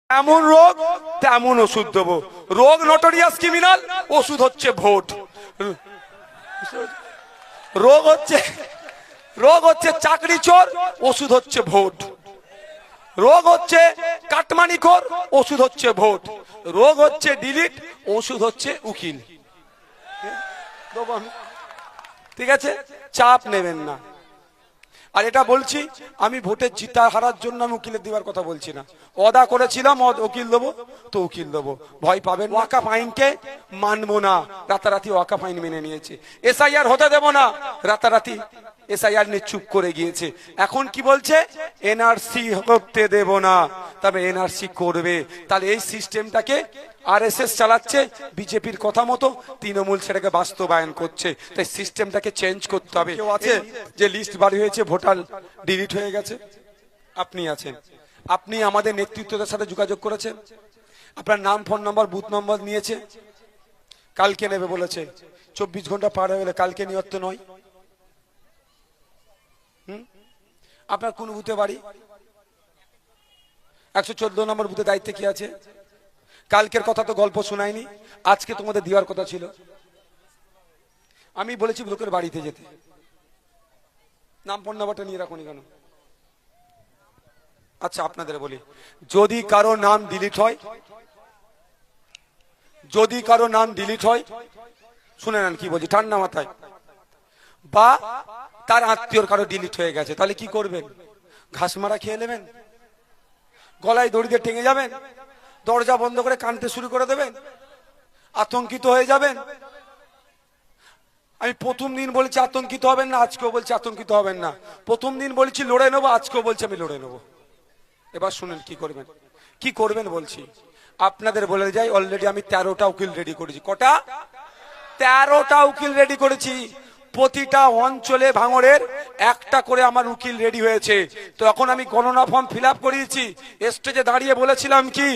এমন রোগ তেমন ওষুধ দেবো। রোগ নটোরিয়াস ক্রিমিনাল, ওষুধ হচ্ছে ভোট। রোগ হচ্ছে চাকরি চোর, ওষুধ হচ্ছে ভোট। রোগ হচ্ছে কাটমানিখোর, ওষুধ হচ্ছে ভোট। রোগ হচ্ছে ডিলিট, ওষুধ হচ্ছে উকিল। ঠিক আছে, চাপ নেবেন না। আর এটা বলছি, আমি ভোটের জিতা হারার জন্য আমি উকিলের দেওয়ার কথা বলছি না। ওয়াদা করেছিলাম উকিল দেবো তো উকিল দেবো, ভয় পাবেন। ওয়াকাফ আইনকে মানবো না, রাতারাতি ওয়াকাফ আইন মেনে নিয়েছে। এসআইআর হতে দেব না, রাতারাতি এসআইআর নিয়ে চুপ করে গিয়েছে। এখন কি বলছে? এনআরসি করতে দেব না, তবে এনআরসি করবে। তাহলে এই সিস্টেমটাকে আরএসএস চালাচ্ছে বিজেপির কথা মতো, তৃণমূল সেটাকে বাস্তবায়ন করছে। তাই সিস্টেমটাকে চেঞ্জ করতে হবে। কেউ আছে যে লিস্ট বাড়ি হয়েছে, ভোটার ডিলিট হয়ে গেছে? আপনি আছেন। আপনি আমাদের নেতৃত্বদের সাথে যোগাযোগ করেছেন, আপনার নাম, ফোন নম্বর, বুথ নম্বর নিয়েছে। কালকে নেবে বলেছে, 24 ঘন্টা পার হয়ে গেলে কালকে নিয়ত নয়। আপনার কোন বুথে বাড়ি? 114 নম্বর বুথে দায়িত্বে কি আছে? কালকের কথা তো গল্প শোনায়নি, আজকে তোমাদের দেওয়ার কথা ছিল। আমি বলেছি লোকের বাড়িতে যেতে, নাম ফোন নাম্বারটা নিয়ে রাখুন কেন? আচ্ছা আপনাদের বলি, যদি কারো নাম ডিলিট হয়, যদি কারো নাম ডিলিট হয়, শুনে নেন কি বলছি ঠান্ডা মাথায়, বা তার আত্মীয়র কারো ডিলিট হয়ে গেছে, তাহলে কি করবেন? ঘাস মারা খেয়ে নেবেন? গলায় দড়ি দিয়ে টেঙে যাবেন? দরজা বন্ধ করে কাঁদতে শুরু করে দেবেন? আতঙ্কিত হয়ে যাবেন? আমি প্রথম দিন বলেছি আতঙ্কিত হবেন না, আজকেও বলছি আতঙ্কিত হবেন না। প্রথম দিন বলেছি লড়ে নেবো, আজকেও বলছি আমি লড়ে নেবো। এবার শুনেন কি করবেন। কি করবেন বলছি, আপনাদের বলে যাই, অলরেডি আমি 13টা উকিল রেডি করেছি। কটা? 13টা উকিল রেডি করেছি। প্রতিটা অঞ্চলে ভাঙড়ের একটা করে আমার উকিল রেডি হয়েছে। তো এখন আমি গণনা ফর্ম ফিল আপ করিয়েছি। স্টেজে দাঁড়িয়ে বলেছিলাম কি,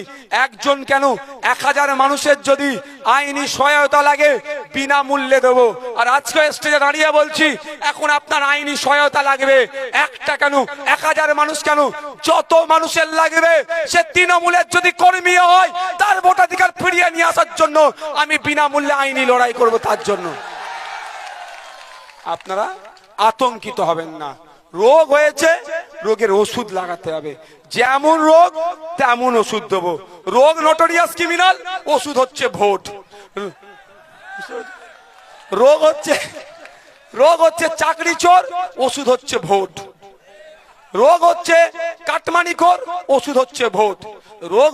একজন কেন 1000 মানুষের যদি আইনি সহায়তা লাগে বিনামূল্যে দেবো। আর আজকে স্টেজে দাঁড়িয়ে বলছি, এখন আপনার আইনি সহায়তা লাগবে একটা কেন, 1000 মানুষ কেন, যত মানুষের লাগবে, সে তৃণমূলের যদি কর্মী হয় তার ভোটাধিকার ফিরিয়ে নিয়ে আসার জন্য আমি বিনামূল্যে আইনি লড়াই করব। তার জন্য আপনারা আতঙ্কিত হবেন না। রোগ হয়েছে, রোগের ওষুধ লাগাতে হবে। যেমন রোগ তেমন ওষুধ দেবো। রোগ নটোরিয়াস ক্রিমিনাল, ওষুধ হচ্ছে ভোট। রোগ হচ্ছে চাকরি চোর, ওষুধ হচ্ছে ভোট। রোগ হচ্ছে কাটমানিখোর, ওষুধ হচ্ছে ভোট। রোগ